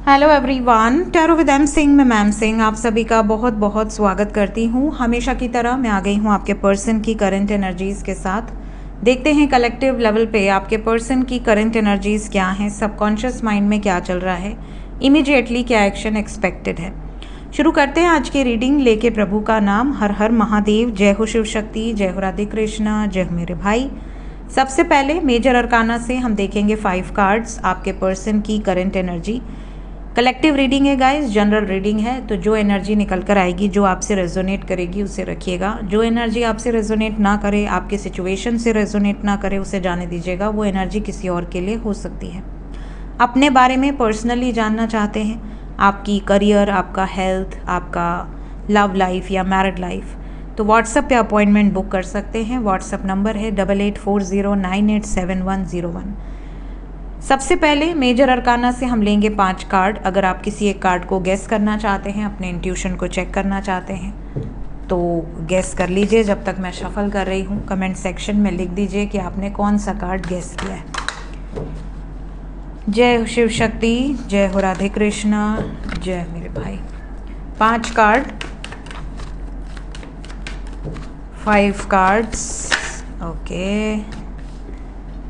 Hello everyone, tarot with M Singh में ma'am Singh आप सभी का बहुत बहुत स्वागत करती हूँ। हमेशा की तरह मैं आ गई हूँ आपके पर्सन की करंट एनर्जीज़ के साथ। देखते हैं कलेक्टिव लेवल पे आपके पर्सन की करंट एनर्जीज़ क्या हैं, सबकॉन्शियस माइंड में क्या चल रहा है, इमीडिएटली क्या एक्शन एक्सपेक्टेड है। शुरू करते हैं आज की रीडिंग लेके प्रभु का नाम। हर हर महादेव, जय हो शिव शक्ति, जय हो राधे कृष्णा, जय हो मेरे भाई। सबसे पहले मेजर अरकाना से हम देखेंगे 5 कार्ड्स आपके पर्सन की करंट एनर्जी। कलेक्टिव रीडिंग है गाइस, जनरल रीडिंग है, तो जो एनर्जी निकल कर आएगी, जो आपसे रेजोनेट करेगी उसे रखिएगा। जो एनर्जी आपसे रेजोनेट ना करे, आपके सिचुएशन से रेजोनेट ना करे, उसे जाने दीजिएगा। वो एनर्जी किसी और के लिए हो सकती है। अपने बारे में पर्सनली जानना चाहते हैं, आपकी करियर, आपका हेल्थ, आपका लव लाइफ या मैरिड लाइफ, तो व्हाट्सएप पे अपॉइंटमेंट बुक कर सकते हैं। व्हाट्सएप नंबर है 8840987101। सबसे पहले मेजर अरकाना से हम लेंगे 5 कार्ड। अगर आप किसी एक कार्ड को गेस करना चाहते हैं, अपने इंट्यूशन को चेक करना चाहते हैं, तो गेस कर लीजिए। जब तक मैं शफल कर रही हूँ, कमेंट सेक्शन में लिख दीजिए कि आपने कौन सा कार्ड गेस किया है। जय हो शिव शक्ति, जय हो राधे कृष्णा, जय मेरे भाई। 5 card, 5 cards, okay.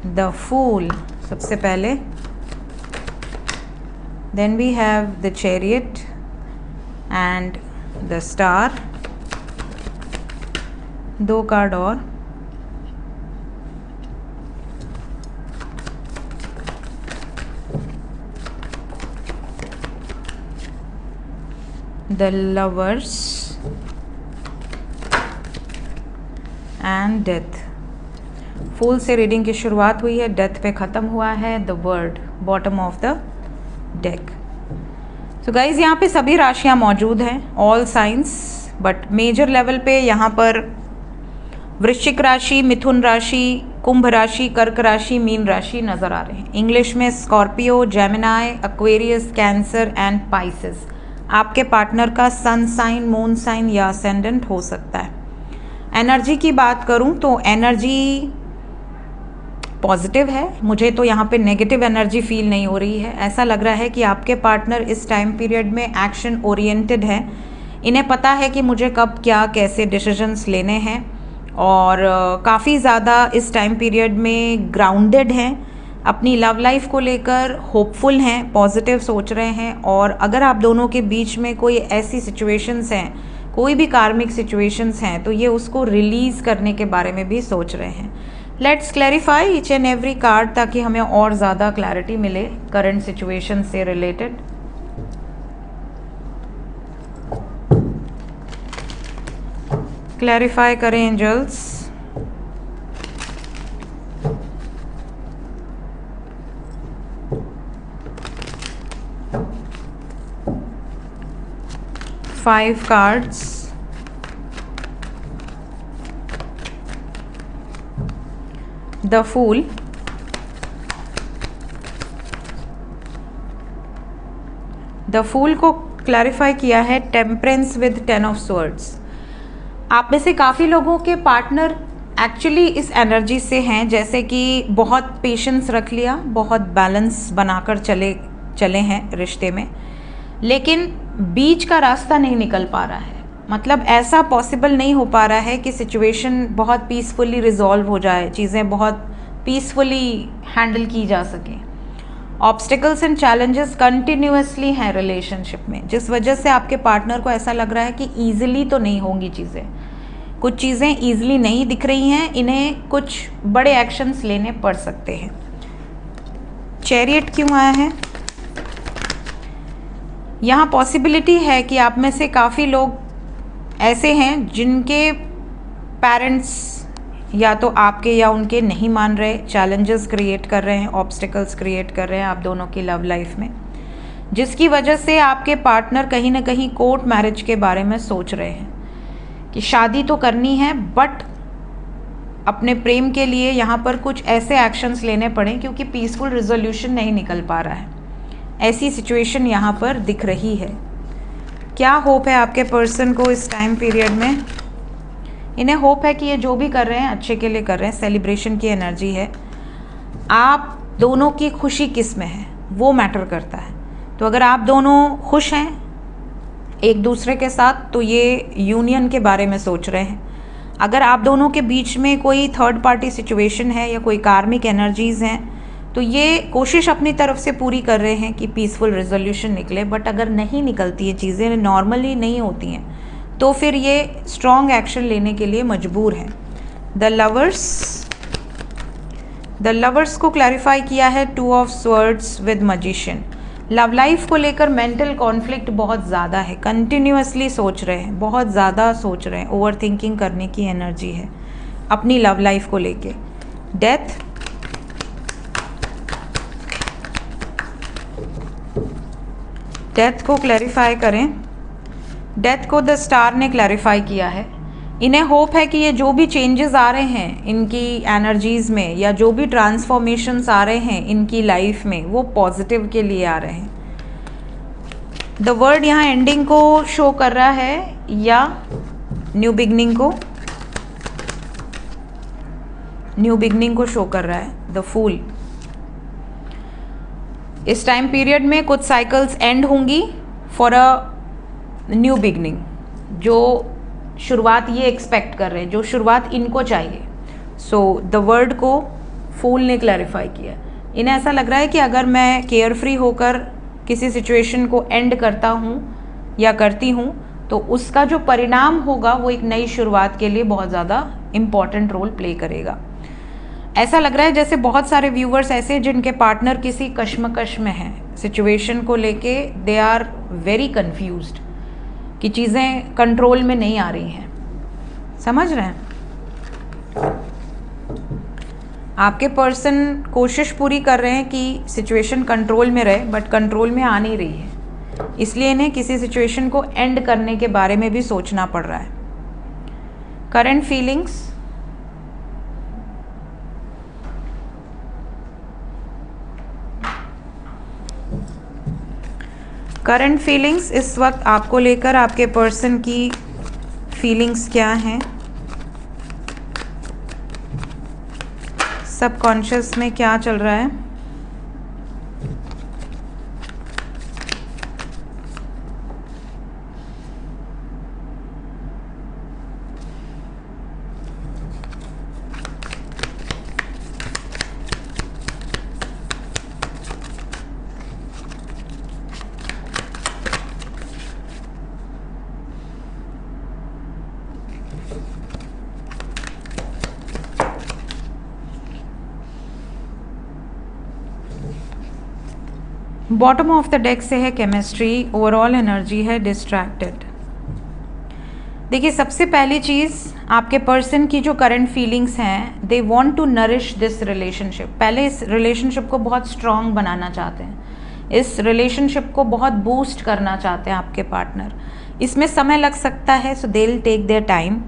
The fool सबसे पहले, then we have the chariot and the star. 2 card और, the lovers and death. Fool से रीडिंग की शुरुआत हुई है, डेथ पे ख़त्म हुआ है। The world, bottom of the deck. So guys, यहाँ पे सभी राशियाँ मौजूद हैं, all signs, but major level पे यहाँ पर वृश्चिक राशि, मिथुन राशि, कुंभ राशि, कर्क राशि, मीन राशि नज़र आ रहे हैं। इंग्लिश में Scorpio, Gemini, Aquarius, cancer and Pisces आपके पार्टनर का सन साइन, मून साइन या असेंडेंट हो सकता है। एनर्जी की बात करूँ तो एनर्जी पॉजिटिव है। मुझे तो यहाँ पे नेगेटिव एनर्जी फील नहीं हो रही है। ऐसा लग रहा है कि आपके पार्टनर इस टाइम पीरियड में एक्शन ओरिएंटेड है। इन्हें पता है कि मुझे कब क्या कैसे डिसीजंस लेने हैं, और काफ़ी ज़्यादा इस टाइम पीरियड में ग्राउंडेड हैं। अपनी लव लाइफ को लेकर होपफुल हैं, पॉजिटिव सोच रहे हैं। और अगर आप दोनों के बीच में कोई ऐसी सिचुएशंस हैं, कोई भी कार्मिक सिचुएशंस हैं, तो ये उसको रिलीज़ करने के बारे में भी सोच रहे हैं। Let's clarify each and every card, ताकि हमें और ज़्यादा क्लैरिटी मिले करंट सिचुएशन से रिलेटेड। क्लैरिफाई करें angels. Five cards, the fool, the fool को क्लैरिफाई किया है टेम्परेंस विद 10 ऑफ स्वर्ड्स। आप में से काफ़ी लोगों के पार्टनर एक्चुअली इस एनर्जी से हैं, जैसे कि बहुत पेशेंस रख लिया, बहुत बैलेंस बनाकर चले हैं रिश्ते में, लेकिन बीच का रास्ता नहीं निकल पा रहा है। मतलब ऐसा पॉसिबल नहीं हो पा रहा है कि सिचुएशन बहुत पीसफुली रिजॉल्व हो जाए, चीज़ें बहुत पीसफुली हैंडल की जा सकें। ऑब्स्टिकल्स एंड चैलेंजेस कंटिन्यूअसली हैं रिलेशनशिप में, जिस वजह से आपके पार्टनर को ऐसा लग रहा है कि ईजिली तो नहीं होंगी चीज़ें। कुछ चीज़ें ईजिली नहीं दिख रही हैं, इन्हें कुछ बड़े एक्शंस लेने पड़ सकते हैं। चैरियट क्यों आया है? यहाँ पॉसिबिलिटी है कि आप में से काफ़ी लोग ऐसे हैं जिनके पेरेंट्स या तो आपके या उनके नहीं मान रहे, चैलेंजेस क्रिएट कर रहे हैं, ऑब्स्टिकल्स क्रिएट कर रहे हैं आप दोनों की लव लाइफ में, जिसकी वजह से आपके पार्टनर कहीं ना कहीं कोर्ट मैरिज के बारे में सोच रहे हैं कि शादी तो करनी है, बट अपने प्रेम के लिए यहाँ पर कुछ ऐसे एक्शंस लेने पड़े, क्योंकि पीसफुल रिजोल्यूशन नहीं निकल पा रहा है। ऐसी सिचुएशन यहाँ पर दिख रही है। क्या होप है आपके पर्सन को इस टाइम पीरियड में? इन्हें होप है कि ये जो भी कर रहे हैं अच्छे के लिए कर रहे हैं। सेलिब्रेशन की एनर्जी है। आप दोनों की खुशी किस में है वो मैटर करता है। तो अगर आप दोनों खुश हैं एक दूसरे के साथ तो ये यूनियन के बारे में सोच रहे हैं। अगर आप दोनों के बीच में कोई थर्ड पार्टी सिचुएशन है या कोई कार्मिक एनर्जीज़ हैं तो ये कोशिश अपनी तरफ से पूरी कर रहे हैं कि पीसफुल रेजोल्यूशन निकले। बट अगर नहीं निकलती है, चीज़ें नॉर्मली नहीं होती हैं, तो फिर ये स्ट्रॉन्ग एक्शन लेने के लिए मजबूर हैं। द लवर्स को क्लैरिफाई किया है 2 of swords with magician. Love life को लेकर मेंटल कॉन्फ्लिक्ट बहुत ज़्यादा है, कंटिन्यूअसली सोच रहे हैं, बहुत ज़्यादा सोच रहे हैं, ओवर थिंकिंग करने की एनर्जी है अपनी लव लाइफ को लेके। डेथ को क्लैरिफाई करें। डेथ को द स्टार ने क्लैरिफाई किया है। इन्हें होप है कि ये जो भी चेंजेस आ रहे हैं इनकी एनर्जीज़ में या जो भी ट्रांसफॉर्मेशंस आ रहे हैं इनकी लाइफ में वो पॉजिटिव के लिए आ रहे हैं। द वर्ड यहाँ एंडिंग को शो कर रहा है या न्यू बिगनिंग को शो कर रहा है। The fool. इस टाइम पीरियड में कुछ साइकिल्स एंड होंगी फॉर अ न्यू बिगनिंग। जो शुरुआत ये एक्सपेक्ट कर रहे हैं, जो शुरुआत इनको चाहिए। सो द वर्ड को फूल ने क्लैरिफाई किया। इन्हें ऐसा लग रहा है कि अगर मैं केयर फ्री होकर किसी सिचुएशन को एंड करता हूँ या करती हूँ तो उसका जो परिणाम होगा वो एक नई शुरुआत के लिए बहुत ज़्यादा इम्पॉर्टेंट रोल प्ले करेगा। ऐसा लग रहा है जैसे बहुत सारे व्यूवर्स ऐसे जिनके पार्टनर किसी कश्मकश में हैं, सिचुएशन को लेके दे आर वेरी कंफ्यूज्ड कि चीज़ें कंट्रोल में नहीं आ रही हैं। समझ रहे हैं? आपके पर्सन कोशिश पूरी कर रहे हैं कि सिचुएशन कंट्रोल में रहे, बट कंट्रोल में आ नहीं रही है, इसलिए इन्हें किसी सिचुएशन को एंड करने के बारे में भी सोचना पड़ रहा है। करंट फीलिंग्स इस वक्त आपको लेकर आपके पर्सन की फीलिंग्स क्या हैं, सबकॉन्शियस में क्या चल रहा है। बॉटम ऑफ द डेक से है केमिस्ट्री, ओवरऑल एनर्जी है डिस्ट्रैक्टेड। देखिए, सबसे पहली चीज़ आपके पर्सन की जो करंट फीलिंग्स हैं, they want to nourish this relationship. पहले इस रिलेशनशिप को बहुत स्ट्रॉन्ग बनाना चाहते हैं, इस रिलेशनशिप को बहुत बूस्ट करना चाहते हैं आपके पार्टनर। इसमें समय लग सकता है, so they will take their time,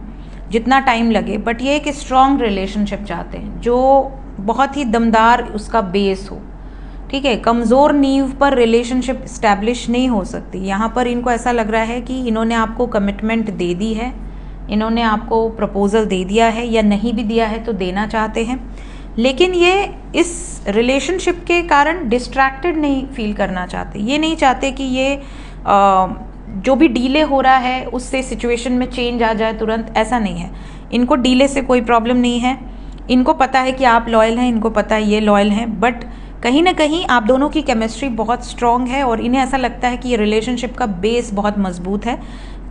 जितना टाइम लगे, बट ये एक स्ट्रॉन्ग रिलेशनशिप चाहते हैं जो बहुत ही दमदार उसका बेस हो। ठीक है, कमज़ोर नींव पर रिलेशनशिप इस्टेब्लिश नहीं हो सकती। यहाँ पर इनको ऐसा लग रहा है कि इन्होंने आपको कमिटमेंट दे दी है, इन्होंने आपको प्रपोजल दे दिया है, या नहीं भी दिया है तो देना चाहते हैं, लेकिन ये इस रिलेशनशिप के कारण डिस्ट्रैक्टेड नहीं फील करना चाहते। ये नहीं चाहते कि ये जो भी डीले हो रहा है उससे सिचुएशन में चेंज आ जाए तुरंत, ऐसा नहीं है। इनको डीले से कोई प्रॉब्लम नहीं है, इनको पता है कि आप लॉयल हैं, इनको पता है ये लॉयल हैं, बट कहीं ना कहीं आप दोनों की केमिस्ट्री बहुत स्ट्रॉन्ग है और इन्हें ऐसा लगता है कि ये रिलेशनशिप का बेस बहुत मजबूत है।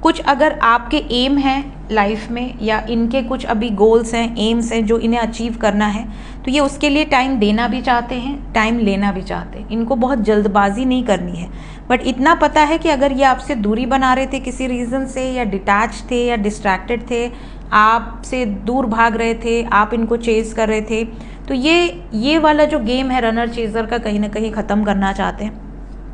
कुछ अगर आपके एम हैं लाइफ में, या इनके कुछ अभी गोल्स हैं, एम्स हैं जो इन्हें अचीव करना है, तो ये उसके लिए टाइम देना भी चाहते हैं, टाइम लेना भी चाहते हैं। इनको बहुत जल्दबाजी नहीं करनी है, बट इतना पता है कि अगर ये आपसे दूरी बना रहे थे किसी रीज़न से, या डिटैच थे या डिस्ट्रैक्टेड थे, आपसे दूर भाग रहे थे, आप इनको चेज़ कर रहे थे, तो ये वाला जो गेम है रनर चेज़र का, कहीं ना कहीं ख़त्म करना चाहते हैं।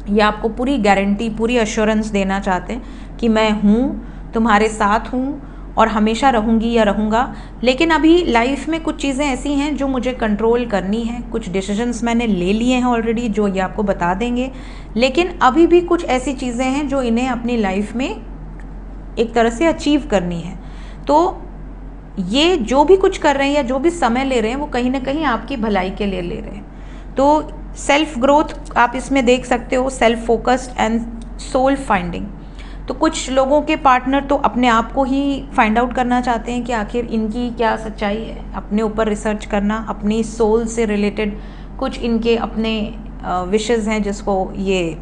ये आपको पूरी गारंटी, पूरी अश्योरेंस देना चाहते हैं कि मैं हूँ, तुम्हारे साथ हूँ और हमेशा रहूँगी या रहूँगा। लेकिन अभी लाइफ में कुछ चीज़ें ऐसी हैं जो मुझे कंट्रोल करनी है, कुछ डिसीजंस मैंने ले लिए हैं ऑलरेडी जो ये आपको बता देंगे, लेकिन अभी भी कुछ ऐसी चीज़ें हैं जो इन्हें अपनी लाइफ में एक तरह से अचीव करनी है। तो ये जो भी कुछ कर रहे हैं या जो भी समय ले रहे हैं वो कहीं ना कहीं आपकी भलाई के लिए ले रहे हैं। तो सेल्फ ग्रोथ आप इसमें देख सकते हो, self focused and soul finding. तो कुछ लोगों के पार्टनर तो अपने आप को ही फाइंड आउट करना चाहते हैं कि आखिर इनकी क्या सच्चाई है, अपने ऊपर रिसर्च करना, अपनी सोल से रिलेटेड कुछ इनके अपने विशेज़ हैं जिसको ये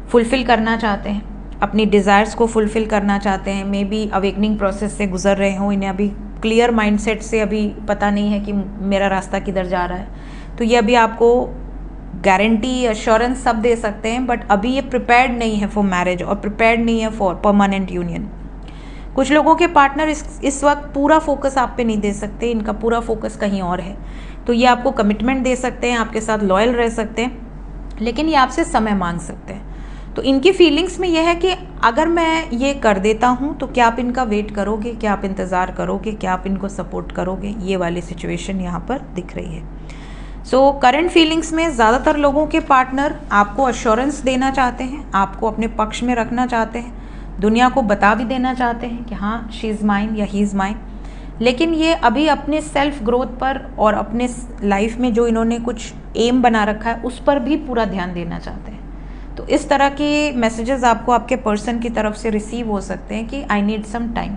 फुलफ़िल करना चाहते हैं, अपनी डिज़ायर्स को फुलफ़िल करना चाहते हैं। मे बी अवेकनिंग प्रोसेस से गुजर रहे हों, इन्हें अभी क्लियर माइंडसेट से अभी पता नहीं है कि मेरा रास्ता किधर जा रहा है। तो ये अभी आपको गारंटी, अश्योरेंस सब दे सकते हैं, बट अभी ये प्रिपेयर्ड नहीं है फॉर मैरिज और प्रिपेयर्ड नहीं है फॉर परमानेंट यूनियन। कुछ लोगों के पार्टनर इस वक्त पूरा फोकस आप पे नहीं दे सकते, इनका पूरा फोकस कहीं और है। तो ये आपको कमिटमेंट दे सकते हैं, आपके साथ लॉयल रह सकते हैं, लेकिन ये आपसे समय मांग सकते हैं। तो इनकी फीलिंग्स में यह है कि अगर मैं ये कर देता हूँ तो क्या आप इनका वेट करोगे, क्या आप इंतज़ार करोगे, क्या आप इनको सपोर्ट करोगे, ये वाली सिचुएशन यहाँ पर दिख रही है। सो करंट फीलिंग्स में ज़्यादातर लोगों के पार्टनर आपको अश्योरेंस देना चाहते हैं, आपको अपने पक्ष में रखना चाहते हैं, दुनिया को बता भी देना चाहते हैं कि हाँ शी इज़ माइन या ही इज़ माइन। लेकिन ये अभी अपने सेल्फ ग्रोथ पर और अपने लाइफ में जो इन्होंने कुछ एम बना रखा है उस पर भी पूरा ध्यान देना चाहते हैं। तो इस तरह के मैसेजेस आपको आपके पर्सन की तरफ से रिसीव हो सकते हैं कि आई नीड सम टाइम,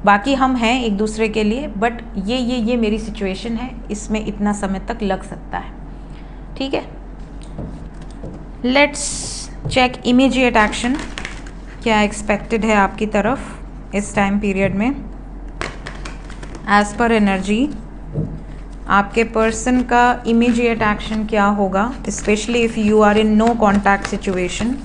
बाकी हम हैं एक दूसरे के लिए, बट ये मेरी सिचुएशन है, इसमें इतना समय तक लग सकता है। ठीक है, लेट्स चेक इमीडिएट एक्शन क्या एक्सपेक्टेड है आपकी तरफ इस टाइम पीरियड में। एज पर एनर्जी आपके पर्सन का इमीडिएट एक्शन क्या होगा, specially if you are in no contact situation.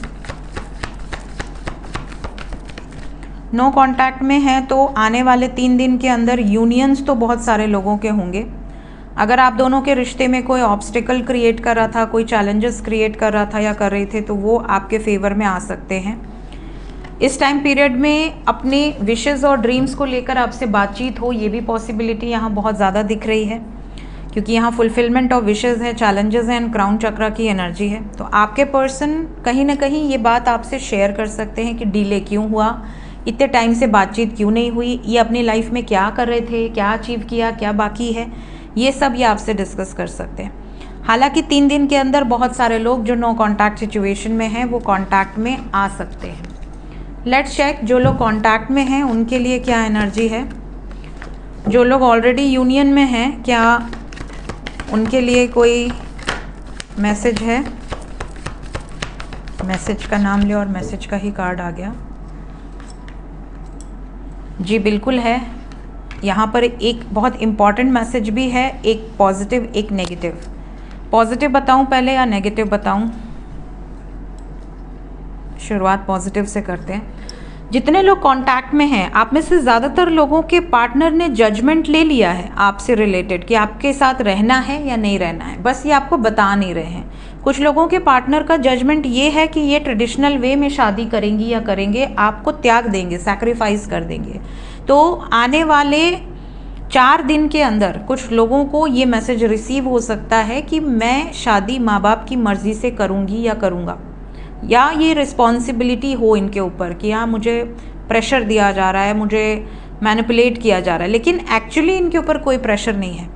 No contact में है तो आने वाले 3 दिन के अंदर यूनियंस तो बहुत सारे लोगों के होंगे। अगर आप दोनों के रिश्ते में कोई ऑब्स्टिकल क्रिएट कर रहा था, कोई चैलेंजेस क्रिएट कर रहा था या कर रहे थे, तो वो आपके फेवर में आ सकते हैं। इस टाइम पीरियड में अपने विशेज़ और ड्रीम्स को लेकर आपसे बातचीत हो, ये भी पॉसिबिलिटी यहाँ बहुत ज़्यादा दिख रही है, क्योंकि यहाँ फुलफिलमेंट ऑफ विशेज़ है, चैलेंजेस हैं एंड क्राउन चक्रा की एनर्जी है। तो आपके पर्सन कहीं ना कहीं ये बात आपसे शेयर कर सकते हैं कि डिले क्यों हुआ, इतने टाइम से बातचीत क्यों नहीं हुई, ये अपनी लाइफ में क्या कर रहे थे, क्या अचीव किया, क्या बाकी है, ये सब ये आपसे डिस्कस कर सकते हैं। हालांकि 3 दिन के अंदर बहुत सारे लोग जो नो कॉन्टैक्ट सिचुएशन में हैं वो कॉन्टैक्ट में आ सकते हैं। लेट्स चेक जो लोग कॉन्टैक्ट में हैं उनके लिए क्या एनर्जी है, जो लोग ऑलरेडी यूनियन में हैं क्या उनके लिए कोई मैसेज है। मैसेज का नाम ले और मैसेज का ही कार्ड आ गया। जी बिल्कुल है, यहाँ पर एक बहुत इम्पॉर्टेंट मैसेज भी है, एक पॉजिटिव एक नेगेटिव। पॉजिटिव बताऊँ पहले या नेगेटिव बताऊँ? शुरुआत पॉजिटिव से करते हैं। जितने लोग कांटेक्ट में हैं आप में से ज़्यादातर लोगों के पार्टनर ने जजमेंट ले लिया है आपसे रिलेटेड कि आपके साथ रहना है या नहीं रहना है, बस ये आपको बता नहीं रहे हैं। कुछ लोगों के पार्टनर का जजमेंट ये है कि ये ट्रेडिशनल वे में शादी करेंगी या करेंगे, आपको त्याग देंगे, सैक्रिफाइस कर देंगे। तो आने वाले 4 दिन के अंदर कुछ लोगों को ये मैसेज रिसीव हो सकता है कि मैं शादी माँ बाप की मर्ज़ी से करूँगी या करूँगा, या ये रिस्पॉन्सिबिलिटी हो इनके ऊपर कि हाँ मुझे प्रेशर दिया जा रहा है, मुझे मैनिपुलेट किया जा रहा है, लेकिन एक्चुअली इनके ऊपर कोई प्रेशर नहीं है।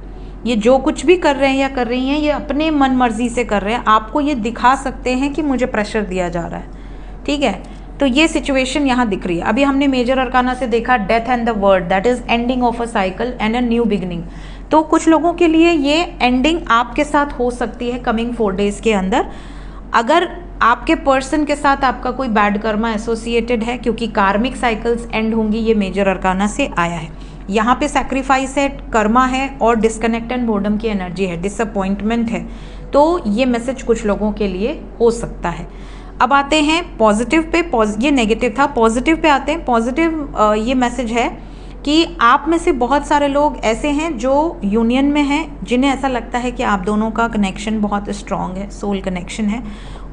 ये जो कुछ भी कर रहे हैं या कर रही हैं ये अपने मन मर्जी से कर रहे हैं, आपको ये दिखा सकते हैं कि मुझे प्रेशर दिया जा रहा है। ठीक है, तो ये सिचुएशन यहाँ दिख रही है। अभी हमने मेजर अरकाना से देखा death and the word, that is ending of a cycle and a new beginning. तो कुछ लोगों के लिए ये एंडिंग आपके साथ हो सकती है कमिंग 4 डेज के अंदर, अगर आपके पर्सन के साथ आपका कोई बैड कर्मा एसोसिएटेड है, क्योंकि कार्मिक साइकिल्स एंड होंगी, ये मेजर अरकाना से आया है। यहाँ पे सैक्रिफाइस है, कर्मा है और डिस्कनेक्ट एंड बोर्डम की एनर्जी है, डिसअपॉइंटमेंट है। तो ये मैसेज कुछ लोगों के लिए हो सकता है। अब आते हैं पॉजिटिव पे, ये नेगेटिव था, पॉजिटिव पे आते हैं। पॉजिटिव ये मैसेज है कि आप में से बहुत सारे लोग ऐसे हैं जो यूनियन में हैं, जिन्हें ऐसा लगता है कि आप दोनों का कनेक्शन बहुत स्ट्रॉन्ग है, सोल कनेक्शन है,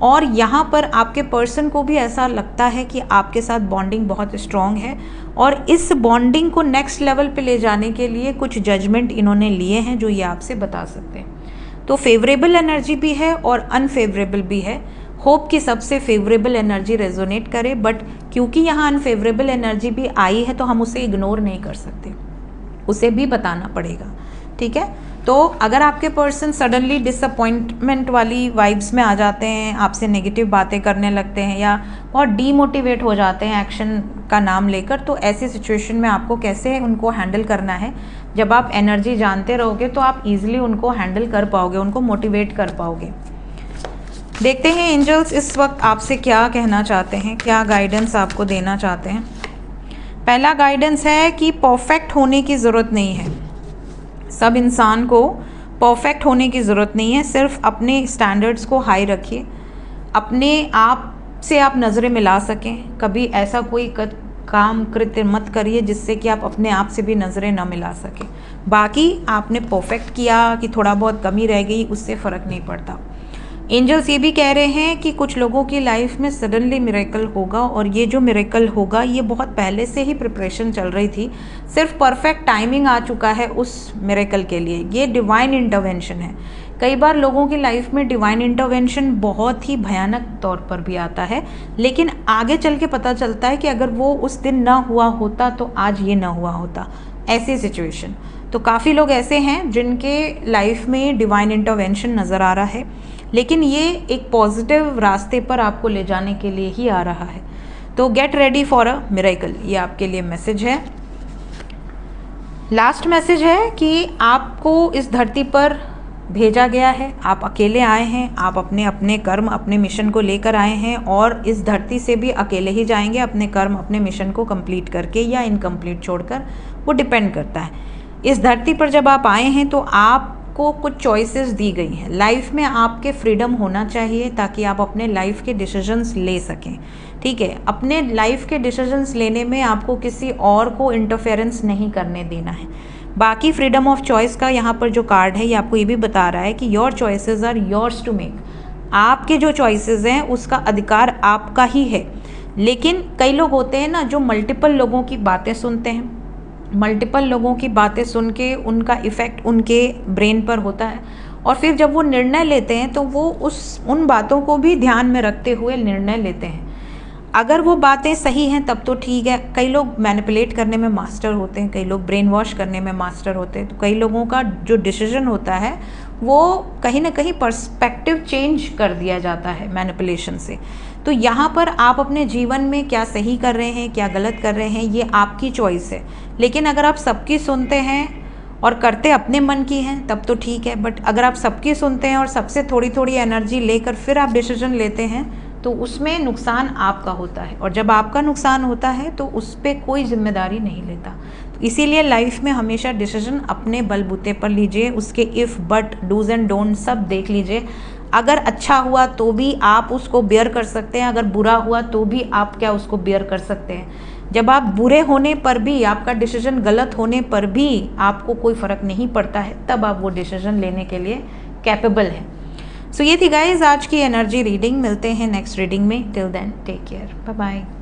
और यहाँ पर आपके पर्सन को भी ऐसा लगता है कि आपके साथ बॉन्डिंग बहुत स्ट्रॉन्ग है, और इस बॉन्डिंग को नेक्स्ट लेवल पे ले जाने के लिए कुछ जजमेंट इन्होंने लिए हैं जो ये आपसे बता सकते हैं। तो फेवरेबल एनर्जी भी है और अनफेवरेबल भी है। होप कि सबसे फेवरेबल एनर्जी रेजोनेट करे, बट क्योंकि यहाँ अनफेवरेबल एनर्जी भी आई है तो हम उसे इग्नोर नहीं कर सकते, उसे भी बताना पड़ेगा। ठीक है, तो अगर आपके पर्सन सडनली डिसअपॉइंटमेंट वाली वाइब्स में आ जाते हैं, आपसे नेगेटिव बातें करने लगते हैं या बहुत डीमोटिवेट हो जाते हैं एक्शन का नाम लेकर, तो ऐसी सिचुएशन में आपको कैसे उनको हैंडल करना है, जब आप एनर्जी जानते रहोगे तो आप इजीली उनको हैंडल कर पाओगे, उनको मोटिवेट कर पाओगे। देखते हैं एंजल्स इस वक्त आपसे क्या कहना चाहते हैं, क्या गाइडेंस आपको देना चाहते हैं। पहला गाइडेंस है कि परफेक्ट होने की ज़रूरत नहीं है। सब इंसान को परफेक्ट होने की ज़रूरत नहीं है, सिर्फ अपने स्टैंडर्ड्स को हाई रखिए, अपने आप से आप नज़रें मिला सकें। कभी ऐसा कोई काम कृत्य मत करिए जिससे कि आप अपने आप से भी नज़रें ना मिला सकें। बाकी आपने परफेक्ट किया कि थोड़ा बहुत कमी रह गई, उससे फ़र्क नहीं पड़ता। एंजल्स ये भी कह रहे हैं कि कुछ लोगों की लाइफ में सडनली मिरेकल होगा, और ये जो मिरेकल होगा ये बहुत पहले से ही प्रिपरेशन चल रही थी, सिर्फ परफेक्ट टाइमिंग आ चुका है उस मिरेकल के लिए। ये डिवाइन इंटरवेंशन है। कई बार लोगों की लाइफ में डिवाइन इंटरवेंशन बहुत ही भयानक तौर पर भी आता है, लेकिन आगे चल के पता चलता है कि अगर वो उस दिन ना हुआ होता तो आज ये ना हुआ होता, ऐसी सिचुएशन। तो काफ़ी लोग ऐसे हैं जिनके लाइफ में डिवाइन इंटरवेंशन नज़र आ रहा है, लेकिन ये एक पॉजिटिव रास्ते पर आपको ले जाने के लिए ही आ रहा है। तो get ready for a miracle, ये आपके लिए मैसेज है। लास्ट मैसेज है कि आपको इस धरती पर भेजा गया है, आप अकेले आए हैं, आप अपने अपने कर्म अपने मिशन को लेकर आए हैं, और इस धरती से भी अकेले ही जाएंगे अपने कर्म अपने मिशन को कंप्लीट करके या इनकम्प्लीट छोड़कर, वो डिपेंड करता है। इस धरती पर जब आप आए हैं तो आपको कुछ चॉइसेस दी गई हैं। लाइफ में आपके फ्रीडम होना चाहिए ताकि आप अपने लाइफ के डिसीजंस ले सकें, ठीक है। अपने लाइफ के डिसीजंस लेने में आपको किसी और को इंटरफेरेंस नहीं करने देना है। बाकी फ्रीडम ऑफ चॉइस का यहाँ पर जो कार्ड है ये आपको ये भी बता रहा है कि your choices are yours to make. आपके जो चॉइसेस हैं उसका अधिकार आपका ही है। लेकिन कई लोग होते हैं ना जो मल्टीपल लोगों की बातें सुनते हैं, मल्टीपल लोगों की बातें सुन के उनका इफ़ेक्ट उनके ब्रेन पर होता है, और फिर जब वो निर्णय लेते हैं तो वो उन बातों को भी ध्यान में रखते हुए निर्णय लेते हैं। अगर वो बातें सही हैं तब तो ठीक है। कई लोग मैनिपुलेट करने में मास्टर होते हैं, कई लोग ब्रेन वॉश करने में मास्टर होते हैं, तो कई लोगों का जो डिसीजन होता है वो कहीं ना कहीं पर्सपेक्टिव चेंज कर दिया जाता है मैनिपुलेशन से। तो यहाँ पर आप अपने जीवन में क्या सही कर रहे हैं क्या गलत कर रहे हैं ये आपकी चॉइस है। लेकिन अगर आप सबकी सुनते हैं और करते अपने मन की हैं तब तो ठीक है, बट अगर आप सबकी सुनते हैं और सबसे थोड़ी थोड़ी एनर्जी लेकर फिर आप डिसीजन लेते हैं तो उसमें नुकसान आपका होता है, और जब आपका नुकसान होता है तो उस पर कोई जिम्मेदारी नहीं लेता। तो इसीलिए लाइफ में हमेशा डिसीजन अपने बलबूते पर लीजिए, उसके if but do's and don't सब देख लीजिए। अगर अच्छा हुआ तो भी आप उसको बेयर कर सकते हैं, अगर बुरा हुआ तो भी आप क्या उसको बेयर कर सकते हैं। जब आप बुरे होने पर भी, आपका डिसीजन गलत होने पर भी आपको कोई फ़र्क नहीं पड़ता है, तब आप वो डिसीजन लेने के लिए कैपेबल हैं। सो ये थी गाइज आज की एनर्जी रीडिंग। मिलते हैं नेक्स्ट रीडिंग में। Till then take care, bye bye.